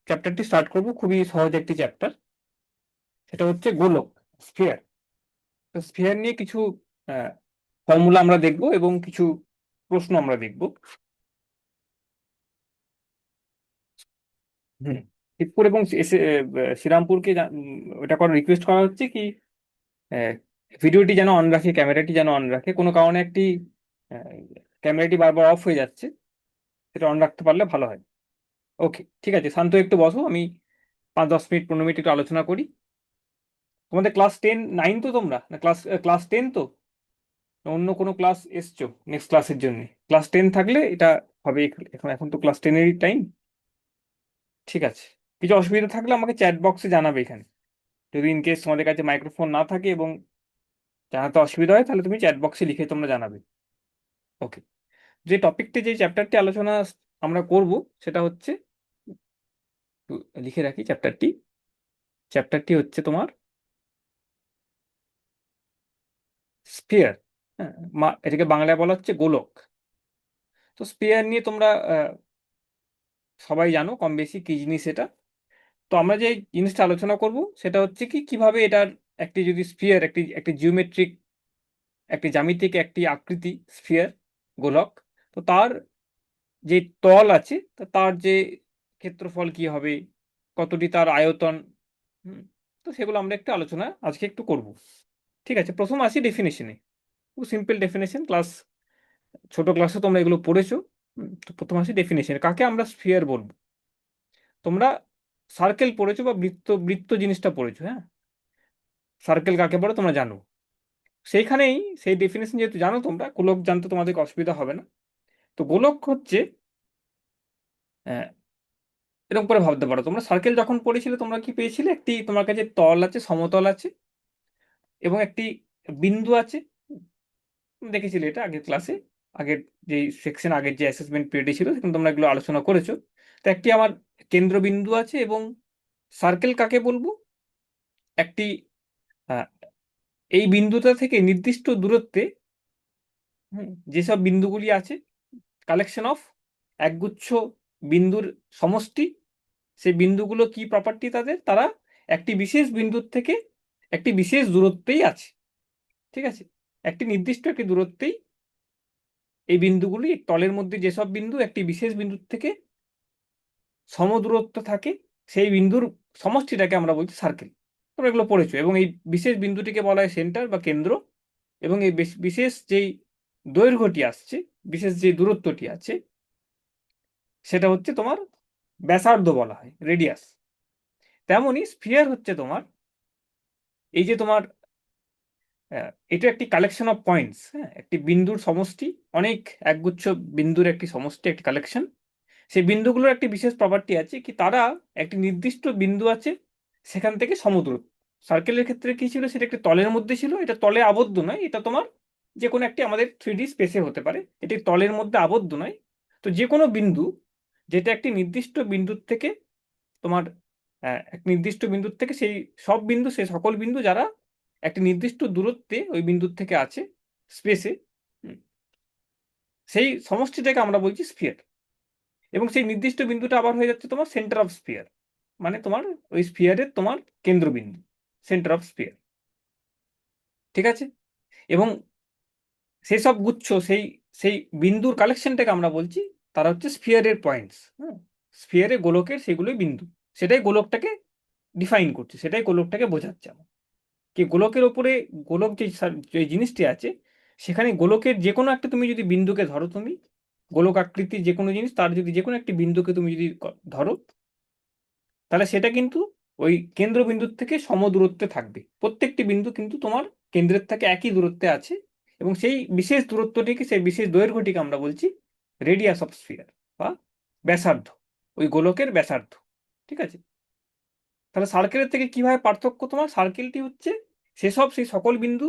চ্যাপ্টারটি start করবো। খুবই সহজ একটি চ্যাপ্টার, সেটা হচ্ছে গোলক, স্ফিয়ার। তো স্ফিয়ার নিয়ে কিছু ফর্মুলা আমরা দেখব এবং কিছু প্রশ্ন আমরা দেখব। হুম শিবপুর এবং শ্রীরামপুরকে ওটা করার রিকোয়েস্ট করা হচ্ছে কি ভিডিওটি যেন অন রাখে, ক্যামেরাটি যেন অন রাখে। কোনো কারণে একটি ক্যামেরাটি বারবার অফ হয়ে যাচ্ছে, সেটা অন রাখতে পারলে ভালো হয়। ওকে, ঠিক আছে, শান্ত একটু বসো। আমি 5-10 মিনিট 15 মিনিট একটু আলোচনা করি। তোমাদের ক্লাস 9 তো? তোমরা না ক্লাস ক্লাস 10 তো? অন্য কোনো ক্লাস এসছো নেক্সট ক্লাসের জন্য? ক্লাস 10 থাকলে এটা হবে। এখন এখন তো ক্লাস 10-এরই টাইম। ঠিক আছে, কিছু অসুবিধা থাকলে আমাকে চ্যাট বক্সে জানাবে এখানে। যদি ইন কেস তোমাদের কাছে মাইক্রোফোন না থাকে এবং জানাতে অসুবিধা হয়, তাহলে তুমি চ্যাট বক্সে লিখে তোমরা জানাবে। ওকে, যে টপিকটি, যে চ্যাপ্টারটি আলোচনা আমরা করব, সেটা হচ্ছে, একটু লিখে রাখি চ্যাপ্টারটি হচ্ছে তোমার স্ফিয়ার। হ্যাঁ, এটাকে বাংলায় বলা হচ্ছে গোলক। তো স্ফিয়ার নিয়ে তোমরা সবাই জানো কম বেশি কি জিনিস এটা। তো আমরা যে জিনিসটা আলোচনা করব সেটা হচ্ছে কি, কিভাবে এটার একটি, যদি স্ফিয়ার, একটি একটি জিওমেট্রিক, একটি জ্যামিতিক একটি আকৃতি স্ফিয়ার, গোলক, তো তার যে তল আছে, তার যে ক্ষেত্রফল কি হবে, কতটি তার আয়তন, হুম, তো সেগুলো আমরা একটু আলোচনা আজকে একটু করব। ঠিক আছে, প্রথম আসি ডেফিনেশনে। খুব সিম্পল ডেফিনেশন, ছোট ক্লাসে তোমরা এগুলো পড়েছো। তো প্রথম আসি ডেফিনেশন, কাকে আমরা স্ফিয়ার বলবো। তোমরা সার্কেল পড়েছো বা বৃত্ত, বৃত্ত জিনিসটা পড়েছো, হ্যাঁ। সার্কেল কাকে বলে তোমরা জানো। সেইখানেই সেই ডেফিনেশন যেহেতু জানো তোমরা, গোলক জানতে তোমাদের অসুবিধা হবে না। তো গোলক হচ্ছে, আহ, এরকম করে ভাবতে পারো, তোমরা সার্কেল যখন পড়েছিলে তোমরা কি পেয়েছিলে, একটি তোমার কাছে তল আছে, সমতল আছে, এবং একটি বিন্দু আছে। দেখেছিলে এটা আগের ক্লাসে, আগের যে সেকশন, আগের যে অ্যাসেসমেন্ট পিরিয়ডে ছিল, সেখানে তোমরা এগুলো আলোচনা করেছো। তো একটি আমার কেন্দ্রবিন্দু আছে, এবং সার্কেল কাকে বলবো, একটি আহ, এই বিন্দুটা থেকে নির্দিষ্ট দূরত্বে, যেসব বিন্দুগুলি আছে, কালেকশন অফ, একগুচ্ছ বিন্দুর সমষ্টি। সেই বিন্দুগুলো কি প্রপার্টি তাদের, তারা একটি বিশেষ বিন্দুর থেকে একটি বিশেষ দূরত্বেই আছে। ঠিক আছে, একটি নির্দিষ্ট একটি দূরত্বেই এই বিন্দুগুলি, তলের মধ্যে যেসব বিন্দু একটি বিশেষ বিন্দুর থেকে সমদূরত্ব থাকে, সেই বিন্দুর সমষ্টিটাকে আমরা বলছি সার্কেল। তোমরা এগুলো পড়েছো, এবং এই বিশেষ বিন্দুটিকে বলা হয় সেন্টার বা কেন্দ্র। এবং এই বিশেষ যেই দৈর্ঘ্যটি আসছে, বিশেষ যে দূরত্বটি আছে, সেটা হচ্ছে তোমার ব্যাসার্ধ বলা হয়, রেডিয়াস। তেমনই স্ফিয়ার হচ্ছে তোমার, এই যে তোমার, এটা একটি কালেকশন অফ পয়েন্টস, হ্যাঁ, একটি বিন্দুর সমষ্টি, অনেক একগুচ্ছ বিন্দুর একটি সমষ্টি, একটি কালেকশন। সেই বিন্দুগুলোর একটি বিশেষ প্রপার্টি আছে কি, তারা একটি নির্দিষ্ট বিন্দু আছে সেখান থেকে সমদূরত্ব। সার্কেলের ক্ষেত্রে কি ছিল, সেটা একটি তলের মধ্যে ছিল, এটা তলে আবদ্ধ নয়, এটা তোমার যে কোনো একটি আমাদের 3D স্পেসে হতে পারে, এটি তলের মধ্যে আবদ্ধ নয়। তো যে কোনো বিন্দু যেটা একটি নির্দিষ্ট বিন্দুর থেকে তোমার, এক নির্দিষ্ট বিন্দুর থেকে, সেই সব বিন্দু, সেই সকল বিন্দু যারা একটি নির্দিষ্ট দূরত্বে ওই বিন্দুর থেকে আছে স্পেসে, সেই সমষ্টিটাকে আমরা বলছি স্ফিয়ার। এবং সেই নির্দিষ্ট বিন্দুটা আবার হয়ে যাচ্ছে তোমার সেন্টার অফ স্ফিয়ার, মানে তোমার ওই স্ফিয়ারের তোমার কেন্দ্রবিন্দু, সেন্টার অফ স্ফিয়ার। ঠিক আছে, এবং সেই সব গুচ্ছ, সেই সেই বিন্দুর কালেকশনটাকে আমরা বলছি, তারা হচ্ছে স্ফিয়ারের পয়েন্টস। হ্যাঁ, স্ফিয়ারে গোলকের সেগুলোই বিন্দু, সেটাই গোলকটাকে ডিফাইন করছে, সেটাই গোলকটাকে বোঝাচ্ছে আমার। কি গোলকের ওপরে, গোলক যে যে জিনিসটি আছে, সেখানে গোলকের যে কোনো একটা তুমি যদি বিন্দুকে ধরো, তুমি গোলক আকৃতির যে কোনো জিনিস, তার যদি যে কোনো একটি বিন্দুকে তুমি যদি ধরো, তাহলে সেটা কিন্তু ওই কেন্দ্রবিন্দুর থেকে সমদূরত্বে থাকবে। প্রত্যেকটি বিন্দু কিন্তু তোমার কেন্দ্রের থেকে একই দূরত্বে আছে, এবং সেই বিশেষ দূরত্বটিকে, সেই বিশেষ দৈর্ঘ্যটিকে আমরা বলছি রেডিয়াস অফ স্ফিয়ার, বা ব্যাসার্ধ, ওই গোলকের ব্যাসার্ধ। ঠিক আছে, তাহলে সার্কেলের থেকে কিভাবে পার্থক্য, তোমার সার্কেলটি হচ্ছে সেসব, সেই সকল বিন্দু,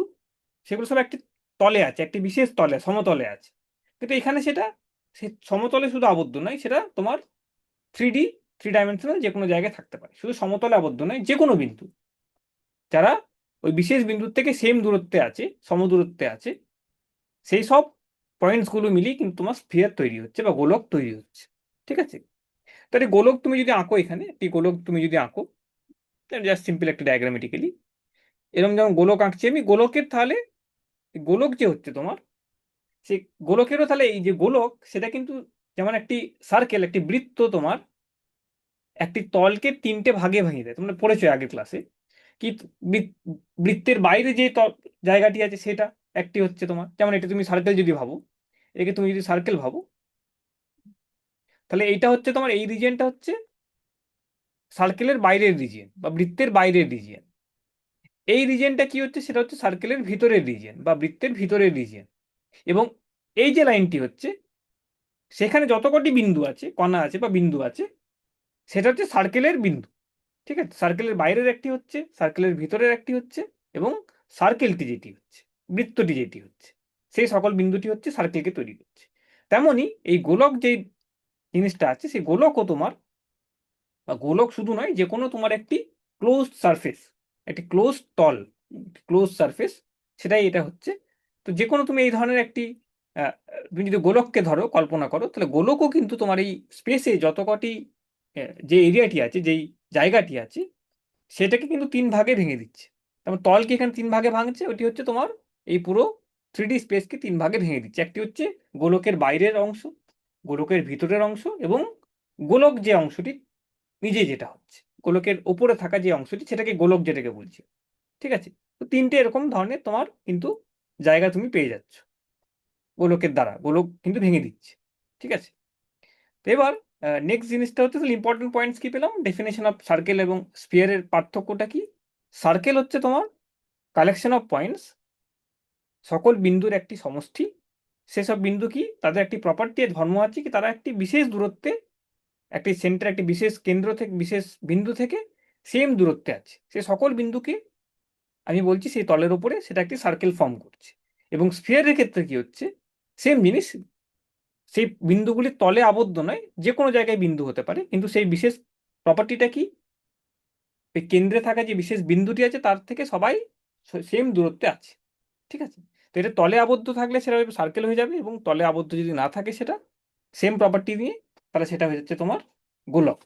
সেগুলো সব একটি তলে আছে, একটি বিশেষ তলে, সমতলে আছে। কিন্তু এখানে সেটা, সে সমতলে শুধু আবদ্ধ নয়, সেটা তোমার 3D, 3 ডাইমেনশনাল যে কোনো জায়গায় থাকতে পারে, শুধু সমতলে আবদ্ধ নয়, যে কোনো বিন্দু যারা ওই বিশেষ বিন্দুর থেকে সেম দূরত্বে আছে, সমদূরত্বে আছে, সেই সব পয়েন্টসগুলো মিলিয়ে কিন্তু তোমার স্ফিয়ার তৈরি হচ্ছে বা গোলক তৈরি হচ্ছে। ঠিক আছে, তাহলে গোলক তুমি যদি আঁকো, এখানে একটি গোলক তুমি যদি আঁকো, জাস্ট সিম্পল একটা ডায়াগ্রামেটিক্যালি এরকম যেমন গোলক আঁকছি আমি, গোলকের তাহলে গোলক যে হচ্ছে তোমার, সে গোলকেরও তাহলে এই যে গোলক সেটা কিন্তু যেমন একটি সার্কেল, একটি বৃত্ত তোমার একটি তলকে তিনটে ভাগে ভেঙে দেয়, তোমরা পড়েছো আগের ক্লাসে। কি বৃত্তের বাইরে যে জায়গাটি আছে সেটা একটি হচ্ছে তোমার, যেমন এটা তুমি সার্কেল যদি ভাবো, একে তুমি যদি সার্কেল ভাবো, তাহলে এইটা হচ্ছে তোমার, এই রিজিয়নটা হচ্ছে সার্কেলের বাইরের রিজিয়ন বা বৃত্তের বাইরের রিজিয়ন। এই রিজিয়নটা কি হচ্ছে, সেটা হচ্ছে সার্কেলের ভিতরের রিজিয়ন বা বৃত্তের ভিতরের রিজিয়ন। এবং এই যে লাইনটি হচ্ছে, সেখানে যত কটি বিন্দু আছে, কণা আছে বা বিন্দু আছে, সেটা হচ্ছে সার্কেলের বিন্দু। ঠিক আছে, সার্কেলের বাইরের একটি হচ্ছে, সার্কেলের ভিতরের একটি হচ্ছে, এবং সার্কেলটি যেটি হচ্ছে, বৃত্তটি যেটি হচ্ছে, সেই সকল বিন্দুটি হচ্ছে সার্কেলকে তৈরি করছে। তেমনি এই গোলক যে জিনিসটা আছে, সেই গোলকও তোমার, বা গোলক শুধু নয়, যে কোনো তোমার একটি ক্লোজড সারফেস, একটি ক্লোজ তল, ক্লোজ সারফেস, সেটাই এটা হচ্ছে। তো যে কোনো তুমি এই ধরনের একটি তুমি যদি গোলককে ধরো, কল্পনা করো, তাহলে গোলকও কিন্তু তোমার এই স্পেসে যত কটি যে এরিয়াটি আছে, যেই জায়গাটি আছে, সেটাকে কিন্তু তিন ভাগে ভেঙে দিচ্ছে। তারপর তলকে এখানে তিন ভাগে ভাঙছে, ওটি হচ্ছে তোমার এই পুরো 3D স্পেসকে তিন ভাগে ভেঙে দিচ্ছে। একটি হচ্ছে গোলকের বাইরের অংশ, গোলকের ভিতরের অংশ, এবং গোলক যে অংশটি নিজে যেটা হচ্ছে, গোলকের ওপরে থাকা যে অংশটি, সেটাকে গোলক যেটাকে বলছি। ঠিক আছে, তো তিনটে এরকম ধরনের তোমার কিন্তু জায়গা তুমি পেয়ে যাচ্ছ গোলকের দ্বারা, গোলক কিন্তু ভেঙে দিচ্ছে। ঠিক আছে, তো এবার নেক্সট জিনিসটা হচ্ছে, তাহলে ইম্পর্টেন্ট পয়েন্টস কি পেলাম, ডেফিনেশন অফ সার্কেল এবং স্পিয়ারের পার্থক্যটা কি। সার্কেল হচ্ছে তোমার কালেকশন অফ পয়েন্টস, সকল বিন্দুর একটি সমষ্টি। সেসব বিন্দু কি, তাদের একটি প্রপার্টি ধর্ম আছে কি, তারা একটি বিশেষ দূরত্বে, একটি সেন্টার, একটি বিশেষ কেন্দ্র থেকে, বিশেষ বিন্দু থেকে সেম দূরত্বে আছে। সে সকল বিন্দুকে আমি বলছি সেই তলের উপরে সেটা একটি সার্কেল ফর্ম করছে। এবং স্ফিয়ারের ক্ষেত্রে কি হচ্ছে, সেম জিনিস, সেই বিন্দুগুলি তলে আবদ্ধ নয়, যে কোনো জায়গায় বিন্দু হতে পারে, কিন্তু সেই বিশেষ প্রপার্টিটা কি, ওই কেন্দ্রে থাকা যে বিশেষ বিন্দুটি আছে তার থেকে সবাই সেম দূরত্বে আছে। ঠিক আছে, তো এটা তলে আবদ্ধ থাকলে সেটা সার্কেল হয়ে যাবে, এবং তলে আবদ্ধ যদি না থাকে সেটা সেম প্রপার্টি নিয়ে, তাহলে সেটা হয়ে যাচ্ছে তোমার গোলক।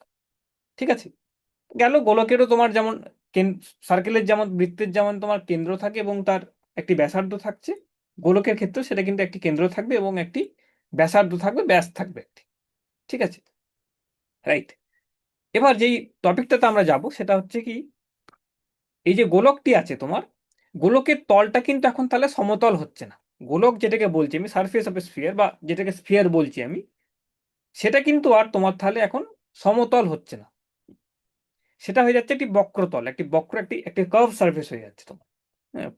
ঠিক আছে, গেল গোলকেরও তোমার যেমন সার্কেলের যেমন, বৃত্তের যেমন তোমার কেন্দ্র থাকে এবং তার একটি ব্যাসার্ধ থাকছে, গোলকের ক্ষেত্রে সেটা কিন্তু একটি কেন্দ্র থাকবে এবং একটি ব্যাসার্ধ থাকবে, ব্যাস থাকবে একটি। ঠিক আছে, রাইট। এবার যেই টপিকটাতে আমরা যাব সেটা হচ্ছে কি, এই যে গোলকটি আছে তোমার, গোলকের তলটা কিন্তু এখন তাহলে সমতল হচ্ছে না। গোলক যেটাকে বলছি আমি, সারফেস অফ স্ফিয়ার, বা যেটাকে স্ফিয়ার বলছি আমি, সেটা কিন্তু আর তোমার তাহলে এখন সমতল হচ্ছে না, সেটা হয়ে যাচ্ছে একটি বক্রতল, একটি বক্র, একটি একটি কার্ভ সারফেস হয়ে যাচ্ছে তোমার।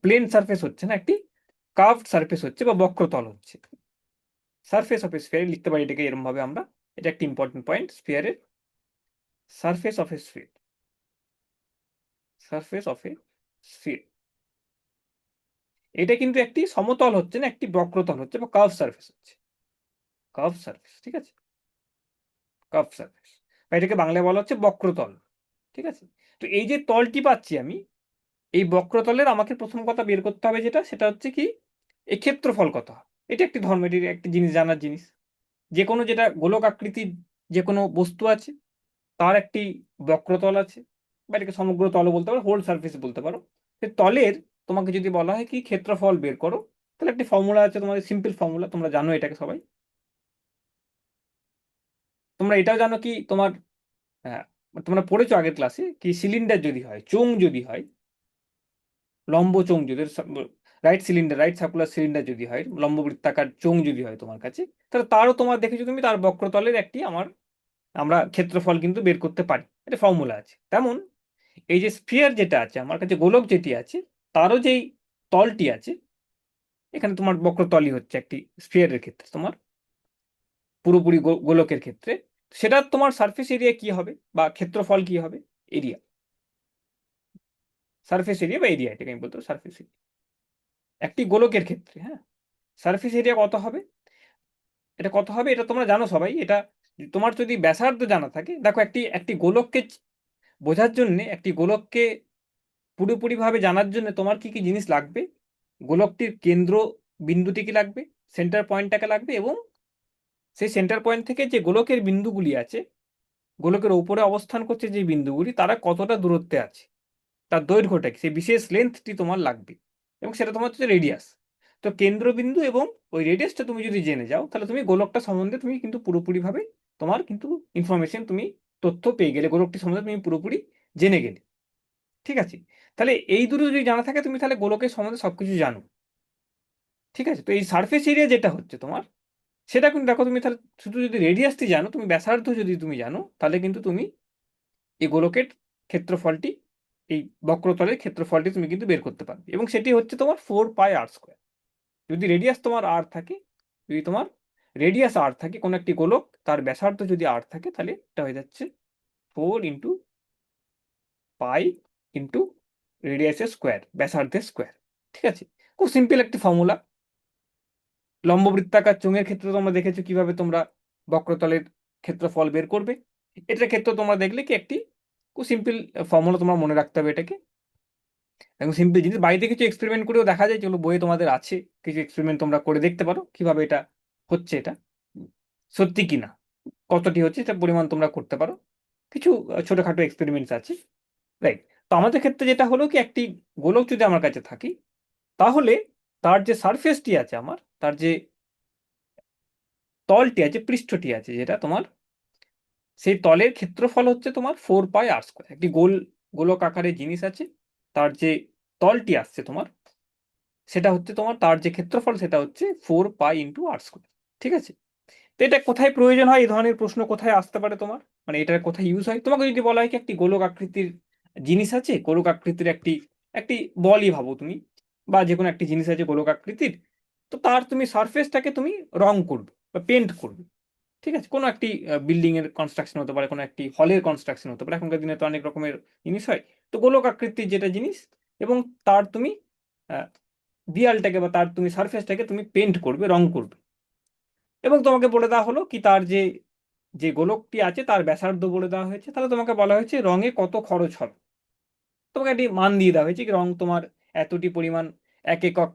প্লেন সারফেস হচ্ছে না, একটি কার্ভড সারফেস হচ্ছে বা বক্রতল হচ্ছে। সারফেস অফ স্ফিয়ার লিখতে পারি এটাকে এরকম ভাবে আমরা, এটা একটি ইম্পর্টেন্ট পয়েন্ট, স্ফিয়ারের surface of a sphere, surface of a sphere, এটা কিন্তু একটি সমতল হচ্ছে না, একটি বক্রতল হচ্ছে বা কার্ভ সারফেস হচ্ছে, কার্ভ সারফেস। ঠিক আছে, কার্ভ সারফেস, বা এটাকে বাংলায় বলা হচ্ছে বক্রতল। ঠিক আছে, তো এই যে তলটি পাচ্ছি আমি, এই বক্রতলের আমাকে প্রথম কথা বের করতে হবে যেটা, সেটা হচ্ছে কি, এই ক্ষেত্রফল কত। এটা একটি ধর্মের একটি জিনিস, জানার জিনিস। যে কোনো যেটা গোলক আকৃতির যে কোনো বস্তু আছে, তার একটি বক্রতল আছে, বা এটাকে সমগ্র তল বলতে পারো, হোল সারফেস বলতে পারো। সেই তলের তোমাকে যদি বলা হয় কি ক্ষেত্রফল বের করো, তাহলে একটি ফর্মুলা আছে তোমাদের, সিম্পল ফর্মুলা, তোমরা জানো এটাকে সবাই। তোমরা এটাও জানো কি, তোমার হ্যাঁ, তোমরা পড়েছো আগের ক্লাসে কি, সিলিন্ডার যদি হয়, চোঙ যদি হয়, লম্ব চোঙ যদি, right cylinder, right circular cylinder যদি হয়, লম্ব বৃত্তাকার চোঙ যদি হয় তোমার কাছে, তাহলে তারও তোমার দেখেছো তুমি, তার বক্রতলের একটি আমরা ক্ষেত্রফল কিন্তু বের করতে পারি, এটা ফর্মুলা আছে। তেমন এই যে স্ফিয়ার যেটা আছে আমার কাছে, গোলক যেটি আছে, তারও যেই তলটি আছে, এখানে তোমার বক্রতলই হচ্ছে একটি স্ফিয়ারের ক্ষেত্রে, তোমার পুরোপুরি গোলকের ক্ষেত্রে, সেটা তোমার সারফেস এরিয়া কি হবে বা ক্ষেত্রফল কি হবে, এরিয়া, সারফেস এরিয়া বা এরিয়া, এটাকে আমি বলতে সারফেস এরিয়া একটি গোলকের ক্ষেত্রে। হ্যাঁ, সারফেস এরিয়া কত হবে, এটা কত হবে, এটা তোমরা জানো সবাই। এটা তোমার যদি ব্যাসার্ধ জানা থাকে, দেখো একটি একটি গোলককে বোঝার জন্য, একটি গোলককে পুরোপুরিভাবে জানার জন্য তোমার কি কি জিনিস লাগবে, গোলকটির কেন্দ্র বিন্দুটিকে লাগবে, সেন্টার পয়েন্টটাকে লাগবে, এবং সেই সেন্টার পয়েন্ট থেকে যে গোলকের বিন্দুগুলি আছে, গোলকের উপরে অবস্থান করছে যে বিন্দুগুলি, তারা কতটা দূরত্বে আছে, তার দৈর্ঘ্যটা কি, সেই বিশেষ লেন্থটি তোমার লাগবে, এবং সেটা তোমার হচ্ছে রেডিয়াস। তো কেন্দ্রবিন্দু এবং ওই রেডিয়াসটা তুমি যদি জেনে যাও, তাহলে তুমি গোলকটা সম্বন্ধে তুমি কিন্তু পুরোপুরিভাবে তোমার কিন্তু ইনফরমেশন, তুমি তথ্য পেয়ে গেলে, গোলকটি সম্বন্ধে তুমি পুরোপুরি জেনে গেলে। ঠিক আছে, তাহলে এই দুটো যদি জানা থাকে, তুমি তাহলে গোলকের সম্বন্ধে সবকিছু জানো। ঠিক আছে, তো এই সারফেস এরিয়া যেটা হচ্ছে তোমার, সেটা কিন্তু দেখো, তুমি তাহলে শুধু যদি রেডিয়াসটি জানো, তুমি ব্যাসার্ধ যদি তুমি জানো, তাহলে কিন্তু তুমি এই গোলকের ক্ষেত্রফলটি, এই বক্রতলের ক্ষেত্রফলটি তুমি কিন্তু বের করতে পারবে, এবং সেটি হচ্ছে তোমার 4πr²। যদি রেডিয়াস তোমার আর থাকে, যদি তোমার রেডিয়াস আর থাকে কোনো একটি গোলক, তার ব্যাসার্ধ যদি আর থাকে, তাহলে এটা হয়ে যাচ্ছে 4 × π ইন্টু রেডিয়াসের স্কোয়ার, ব্যাসার্ধের স্কোয়ার। ঠিক আছে, খুব সিম্পল একটি ফর্মুলা। লম্ববৃত্তাকার চোঙের ক্ষেত্রে তোমরা দেখেছো কিভাবে তোমরা বক্রতলের ক্ষেত্রফল বের করবে। এটার ক্ষেত্রে তোমরা দেখলে কি একটি খুব সিম্পল ফর্মুলা তোমার মনে রাখতে হবে এটাকে। এবং সিম্পল জিনিস, বাড়িতে কিছু এক্সপেরিমেন্ট করেও দেখা যায়, যেগুলো বইয়ে তোমাদের আছে, কিছু এক্সপেরিমেন্ট তোমরা করে দেখতে পারো কিভাবে এটা হচ্ছে, এটা সত্যি কিনা, কতটি হচ্ছে এটা পরিমাণ তোমরা করতে পারো। কিছু ছোটখাটো এক্সপেরিমেন্টস আছে, রাইট। তো আমাদের ক্ষেত্রে যেটা হলো কি, একটি গোলক যদি আমার কাছে থাকে, তাহলে তার যে সারফেসটি আছে, আমার তার যে তলটি আছে, পৃষ্ঠটি আছে, যেটা তোমার, সেই তলের ক্ষেত্রফল হচ্ছে তোমার 4πr²। একটি গোলক আকারের জিনিস আছে, তার যে তলটি আসছে তোমার, সেটা হচ্ছে তোমার, তার যে ক্ষেত্রফল সেটা হচ্ছে 4π × r²। ঠিক আছে, তো এটা কোথায় প্রয়োজন হয়, এই ধরনের প্রশ্ন কোথায় আসতে পারে তোমার, মানে এটা কোথায় ইউজ হয়, তোমাকে যদি বলা হয় কি একটি গোলক আকৃতির জিনিস আছে, গোলক আকৃতির একটি একটি বলই ভাবো তুমি, বা যে কোনো একটি জিনিস আছে গোলক আকৃতির, তো তার তুমি সারফেসটাকে তুমি রং করবে বা পেন্ট করবে। ঠিক আছে, কোনো একটি বিল্ডিং এর কনস্ট্রাকশন হতে পারে, কোনো একটি হলের কনস্ট্রাকশন হতে পারে, এখনকার দিনে তো অনেক রকমের জিনিস হয়। তো গোলক আকৃতির যেটা জিনিস, এবং তার তুমি আহ, দেয়ালটাকে বা তার তুমি সারফেসটাকে তুমি পেন্ট করবে, রং করবে, এবং তোমাকে বলে দেওয়া হলো কি তার যে যে গোলকটি আছে তার ব্যাসার্ধ বলে দেওয়া হয়েছে, তাহলে তোমাকে বলা হয়েছে রঙে কত খরচ হবে। তোমাকে একটি মান দিয়ে দেওয়া হয়েছে কি রং তোমার এতটি পরিমাণ, 1 একক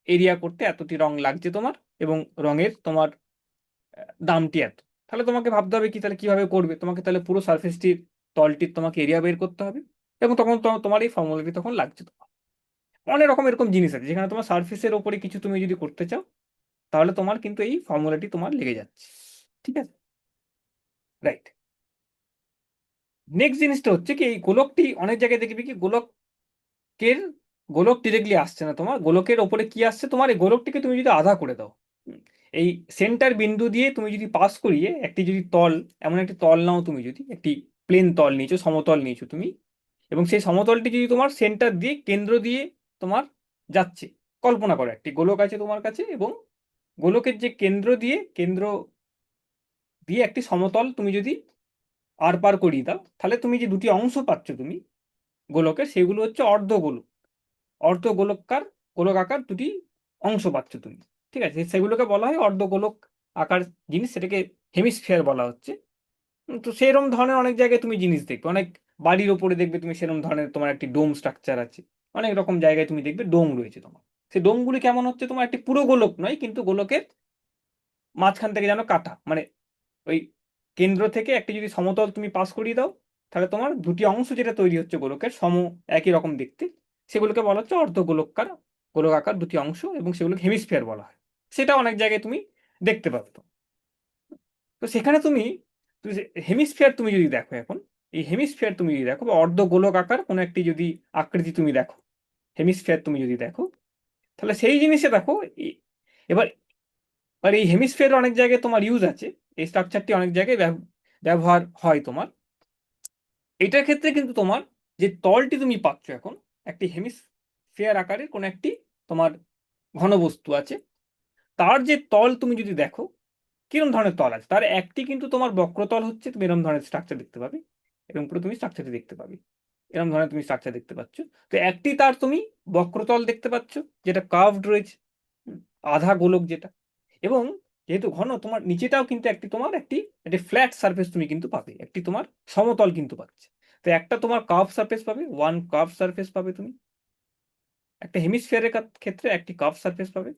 এরিয়া করতে এতটি রং লাগছে তোমার, এবং রঙের তোমার দামটি এত। তাহলে তোমাকে ভাবতে হবে কি তাহলে কিভাবে করবে, তোমাকে তাহলে পুরো সারফেসটির, তলটির তোমাকে এরিয়া বের করতে হবে, এবং তখন তোমার এই ফর্মুলাটি তখন লাগছে তোমার। অনেক রকম এরকম জিনিস আছে যেখানে তোমার সারফেসের ওপরে কিছু তুমি যদি করতে চাও, তাহলে তোমার কিন্তু এই ফর্মুলাটি তোমার লেগে যাচ্ছে। ঠিক আছে, রাইট। নেক্সট জিনিসটা হচ্ছে কি, এই গোলকটি অনেক জায়গায় দেখবি কি গোলকের, গোলক ডিরেক্টলি আসছে না তোমার, গোলকের ওপরে কি আসছে তোমার, এই গোলকটিকে তুমি যদি আধা করে দাও, এই সেন্টার বিন্দু দিয়ে তুমি যদি পাস করিয়ে একটি যদি তল, এমন একটি তল নাও, তুমি যদি একটি প্লেন তল নিয়েছো, সমতল নিয়েছো তুমি, এবং সেই সমতলটি যদি তোমার সেন্টার দিয়ে, কেন্দ্র দিয়ে তোমার যাচ্ছে, কল্পনা করো একটি গোলক আছে তোমার কাছে, এবং গোলকের যে কেন্দ্র দিয়ে একটি সমতল তুমি যদি আর পার করিয়ে দাও, তাহলে তুমি যে দুটি অংশ পাচ্ছ তুমি গোলকের, সেগুলো হচ্ছে অর্ধগোলকার, গোলকাকার দুটি অংশ পাচ্ছ তুমি। ঠিক আছে, সেগুলোকে বলা হয় অর্ধগোলক আকার জিনিস, সেটাকে হেমিস্ফিয়ার বলা হচ্ছে। তো সেরকম ধরনের অনেক জায়গায় তুমি জিনিস দেখবে, অনেক বাড়ির ওপরে দেখবে তুমি সেরকম ধরনের তোমার একটি ডোম স্ট্রাকচার আছে, অনেক রকম জায়গায় তুমি দেখবে ডোম রয়েছে তোমার। সেই ডোমগুলি কেমন হচ্ছে তোমার, একটি পুরো গোলক নয়, কিন্তু গোলকের মাঝখান থেকে যেন কাটা, মানে ওই কেন্দ্র থেকে একটি যদি সমতল তুমি পাস করিয়ে দাও, তাহলে তোমার দুটি অংশ যেটা তৈরি হচ্ছে গোলকের একই রকম দেখতে, সেগুলোকে বলা হচ্ছে গোলকাকার দুটি অংশ, এবং সেগুলোকে হেমিস্ফিয়ার বলা হয়। সেটা অনেক জায়গায় তুমি দেখতে পাবে। তো তো সেখানে তুমি হেমিস্ফিয়ার তুমি যদি দেখো এখন, এই হেমিস্ফিয়ার তুমি যদি দেখো, বা অর্ধগোলক আকার কোনো একটি যদি আকৃতি তুমি দেখো, হেমিস্ফিয়ার তুমি যদি দেখো, তাহলে সেই জিনিসে দেখো এবার এবার এই হেমিস্ফিয়ার অনেক জায়গায় তোমার ইউজ আছে, এই স্ট্রাকচারটি অনেক জায়গায় ব্যবহার হয় তোমার। এটার ক্ষেত্রে কিন্তু তোমার যে তলটি তুমি পাচ্ছ এখন, একটি হেমিস্ফিয়ার আকারের কোন একটি তোমার ঘনবস্তু আছে, তার যে তল তুমি যদি দেখো, কিরকম ধরনের তল আছে, তার একটি কিন্তু তোমার বক্রতল হচ্ছে, তুমি এরকম ধরনের স্ট্রাকচার দেখতে পাবে, এরকম পুরো তুমি স্ট্রাকচারটি দেখতে পাবে, এরকম ধরনের তুমি স্ট্রাকচার দেখতে পাচ্ছ। তো একটি তার তুমি বক্রতল দেখতে পাচ্ছ, যেটা কার্ভড রয়েছে, আধা গোলক যেটা, এবং যেহেতু ঘন, তোমার নিচেটাও কিন্তু একটি তোমার একটি একটি ফ্ল্যাট সারফেস তুমি কিন্তু পাবে, একটি তোমার সমতল কিন্তু পাচ্ছে। তো একটা তোমার কার্ভ সারফেস পাবে, ওয়ান কার্ভ সারফেস পাবে তুমি, একটা হেমিস্ফিয়ারের ক্ষেত্রে একটি কার্ভ সারফেস পাবে,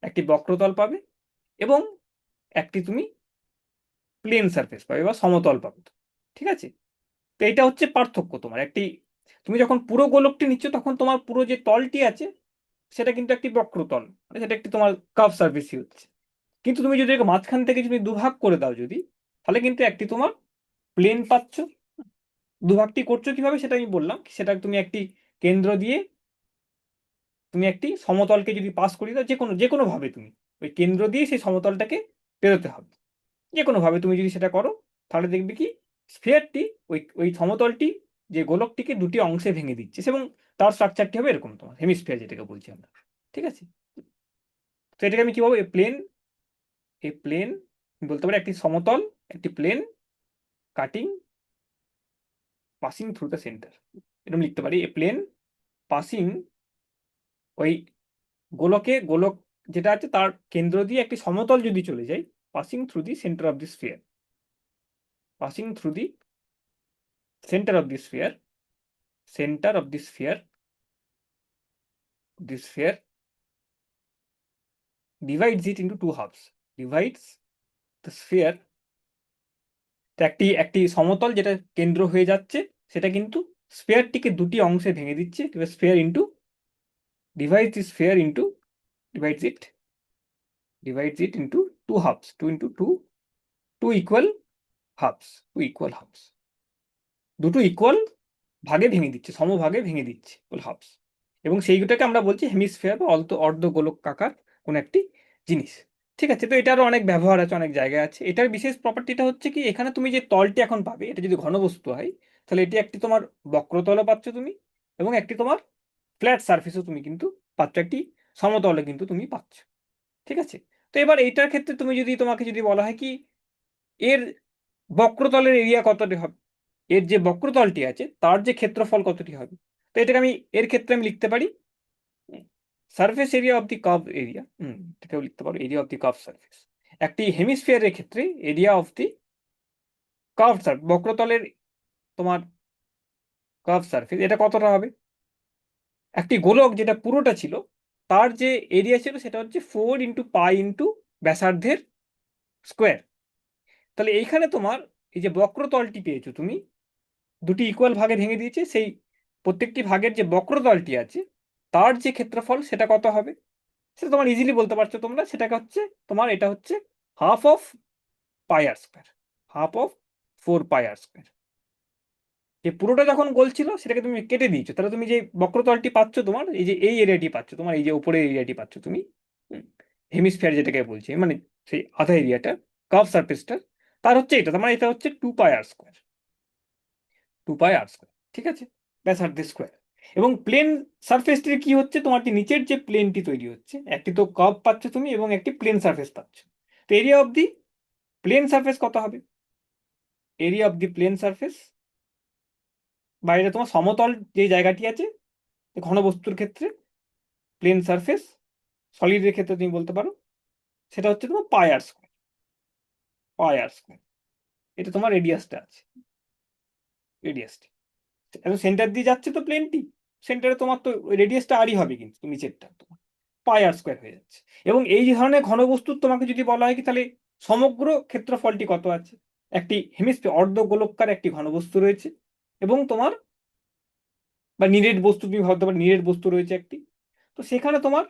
একটি বক্রতল পাবে, এবং একটি তুমি প্লেন সারফেস পাবে বা সমতল পাবে। ঠিক আছে, তো এটা হচ্ছে পার্থক্য তোমার। তুমি যখন পুরো গোলকটি নিচ্ছ তখন তোমার পুরো যে তলটি আছে সেটা কিন্তু একটি বক্রতল, মানে সেটা একটি তোমার কার্ভ সারফেসই হচ্ছে। কিন্তু তুমি যদি একে মাঝখান থেকে যদি দুভাগ করে দাও যদি, তাহলে কিন্তু একটি তোমার প্লেন পাচ্ছ। দুভাগটি করছো কিভাবে সেটা আমি বললাম, সেটা তুমি একটি কেন্দ্র দিয়ে তুমি একটি সমতলকে যদি পাস করি দাও, যে কোনো ভাবে তুমি ওই কেন্দ্র দিয়ে সেই সমতলটাকে পেরোতে হবে। যে কোনো ভাবে তুমি যদি সেটা করো, তাহলে দেখবে কি স্ফিয়ারটি ওই ওই সমতলটি যে গোলকটিকে দুটি অংশে ভেঙে দিচ্ছে, এবং তার স্ট্রাকচারটি হবে এরকম তোমার হেমিস্ফিয়ার যেটাকে বলছি আমরা। ঠিক আছে, তো এটাকে আমি কি বলবো, এ প্লেন বলতে পারি একটি সমতল, একটি plane cutting passing through the centre, এরকম লিখতে পারি। এ প্লেন পাসিং, ওই গোলক যেটা আছে তার কেন্দ্র দিয়ে একটি সমতল যদি চলে যায়, passing through the centre of the sphere, passing through the centre of the sphere, centre of the sphere, the sphere divides it into two halves, divides the sphere। একটি একটি সমতল যেটা কেন্দ্র হয়ে যাচ্ছে সেটা কিন্তু স্ফিয়ারটিকে দুটি অংশে ভেঙে দিচ্ছে। Sphere into divides the sphere into divides it into two halves, two into two equal halves, two equal halves, দুটো ইকুয়াল ভাগে ভেঙে দিচ্ছে, সমভাগে ভেঙে দিচ্ছে হাফস। এবং সেইটাকে আমরা বলছি হেমিস্ফিয়ার বা অর্ধগোলকাকার কোন একটি জিনিস। ঠিক আছে, তো এটারও অনেক ব্যবহার আছে, অনেক জায়গায় আছে। এটার বিশেষ প্রপার্টিটা হচ্ছে কি, এখানে তুমি যে তলটি এখন পাবে এটা যদি ঘনবস্তু হয়, তাহলে এটি একটি তোমার বক্রতলও পাচ্ছ তুমি, এবং একটি তোমার ফ্ল্যাট সারফেসও তুমি কিন্তু পাচ্ছ, একটি সমতলে কিন্তু তুমি পাচ্ছ। ঠিক আছে, তো এবার এইটার ক্ষেত্রে তোমাকে যদি বলা হয় কি এর বক্রতলের এরিয়া কতটি হবে, এর যে বক্রতলটি আছে তার যে ক্ষেত্রফল কতটি হবে, তো এটাকে আমি এর ক্ষেত্রে আমি লিখতে পারি surface area of the curve area, এটাকেও লিখতে পারো area of the curve surface. একটি হেমিস্ফিয়ারের ক্ষেত্রে area of the curve surface, বক্রতলের তোমার কার্ভ সারফেস, এটা কতটা হবে। একটি গোলক যেটা পুরোটা ছিল তার যে এরিয়া ছিল সেটা হচ্ছে 4 × π ব্যাসার্ধের স্কোয়ার। তাহলে এইখানে তোমার এই যে বক্রতলটি পেয়েছো তুমি, দুটি ইকুয়াল ভাগে ভেঙে দিয়েছে, সেই প্রত্যেকটি ভাগের যে বক্রতলটি আছে তার যে ক্ষেত্রফল সেটা কত হবে, সেটা তোমার ইজিলি বলতে পারছো তোমরা। সেটাকে হচ্ছে তোমার, এটা হচ্ছে half of pi r square, half of 4 πr²। যে পুরোটা যখন গোল ছিল সেটাকে তুমি কেটে দিয়েছো, তাহলে তুমি যে বক্রতলটি পাচ্ছ তোমার, এই যে এই এরিয়াটি পাচ্ছ তোমার, এই যে উপরের এরিয়াটি পাচ্ছ তুমি, হেমিস্ফিয়ার যেটাকে বলছি, মানে সেই আধা এরিয়াটা কার্ভ সারফেসটা, তার হচ্ছে এটা, তোমার এটা হচ্ছে 2 πr², 2 πr²। ঠিক আছে, ব্যাসার্ধের স্কোয়ার। এবং প্লেন সারফেসটির কি হচ্ছে, তোমার যে নিচের যে প্লেনটি তৈরি হচ্ছে, একটি তো কার্ভ পাচ্ছ তুমি এবং একটি প্লেন সারফেস পাচ্ছ। তো area of the plane surface কত হবে, area of the plane surface, বাইরে তোমার সমতল যে জায়গাটি আছে ঘনবস্তুর ক্ষেত্রে, প্লেন সারফেস, সলিডের ক্ষেত্রে তুমি বলতে পারো, সেটা হচ্ছে তোমার πr², πr²। এটা তোমার রেডিয়াসটা আছে, রেডিয়াসটি এখন সেন্টার দিয়ে যাচ্ছে তো প্লেনটি, সেন্টারে তোমার তো রেডিয়াসটা আরই হবে, কিন্তু নিচেরটা তোমার πr² হয়ে যাচ্ছে। এবং এই ধরনের ঘনবস্তুর তোমাকে যদি বলা হয় কি তাহলে সমগ্র ক্ষেত্রফলটি কত আছে, একটি হেমিস্ফিয়ার অর্ধগোলকার একটি ঘনবস্তু রয়েছে, এবং তোমার বা নিরেট বস্তু তুমি ভাবতে পারো, নিরেট বস্তু রয়েছে একটি, তো সেখানে তোমার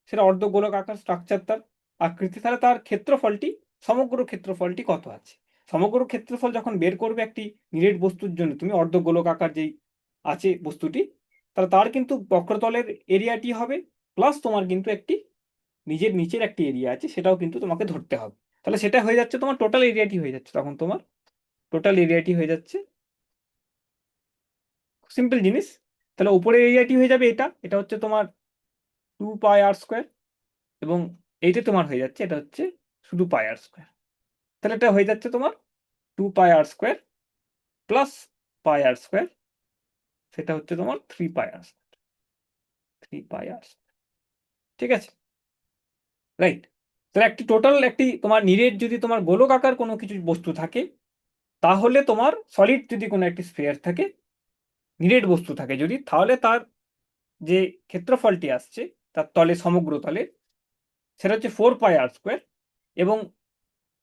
সেটা অর্ধগোলক আকার স্ট্রাকচার তার আকৃতি, তাহলে তার ক্ষেত্রফলটি, সমগ্র ক্ষেত্রফলটি কত আছে। সমগ্র ক্ষেত্রফল যখন বের করবে একটি নিরেট বস্তুর জন্য তুমি, অর্ধগোলক আকার যেই আছে বস্তুটি, তাহলে তার কিন্তু বক্রতলের এরিয়াটি হবে, প্লাস তোমার কিন্তু একটি নিচের একটি এরিয়া আছে সেটাও কিন্তু তোমাকে ধরতে হবে। তাহলে সেটা হয়ে যাচ্ছে তোমার টোটাল এরিয়াটি হয়ে যাচ্ছে, তখন তোমার টোটাল এরিয়াটি হয়ে যাচ্ছে, সিম্পল জিনিস। তাহলে উপরের এরিয়াটি হয়ে যাবে এটা, এটা হচ্ছে তোমার 2 πr², এবং এইটা তোমার হয়ে যাচ্ছে, এটা হচ্ছে শুধু πr²। তাহলে এটা হয়ে যাচ্ছে তোমার 2 πr² প্লাস πr², সেটা হচ্ছে তোমার 3 πr², 3 πr²। ঠিক আছে, রাইট। তাহলে একটি টোটাল একটি তোমার নিরেট যদি তোমার গোলক আকার কোনো কিছু বস্তু থাকে, তাহলে তোমার সলিড যদি কোনো একটি স্ফিয়ার থাকে, নিরেট বস্তু থাকে যদি, তাহলে তার যে ক্ষেত্রফলটি আসছে তার তলে, সমগ্র তলে, সেটা হচ্ছে 4 πr²। এবং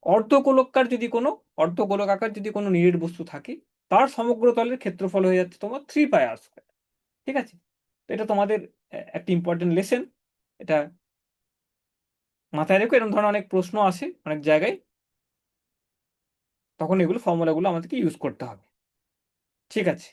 অর্ধগোলকার যদি কোনো অর্ধগোলকাকার যদি কোনো নিরেট বস্তু থাকে, তার সমগ্র তলের ক্ষেত্রফল হয়ে যাচ্ছে তোমার 3πr²। ঠিক আছে? তো এটা তোমাদের একটা ইম্পর্টেন্ট লেসন। এটা মাথায় রেখো, এরকম ধরনের অনেক প্রশ্ন আসে অনেক জায়গায়, তখন এগুলো ফর্মুলাগুলো আমাদেরকে ইউজ করতে হবে। ঠিক আছে।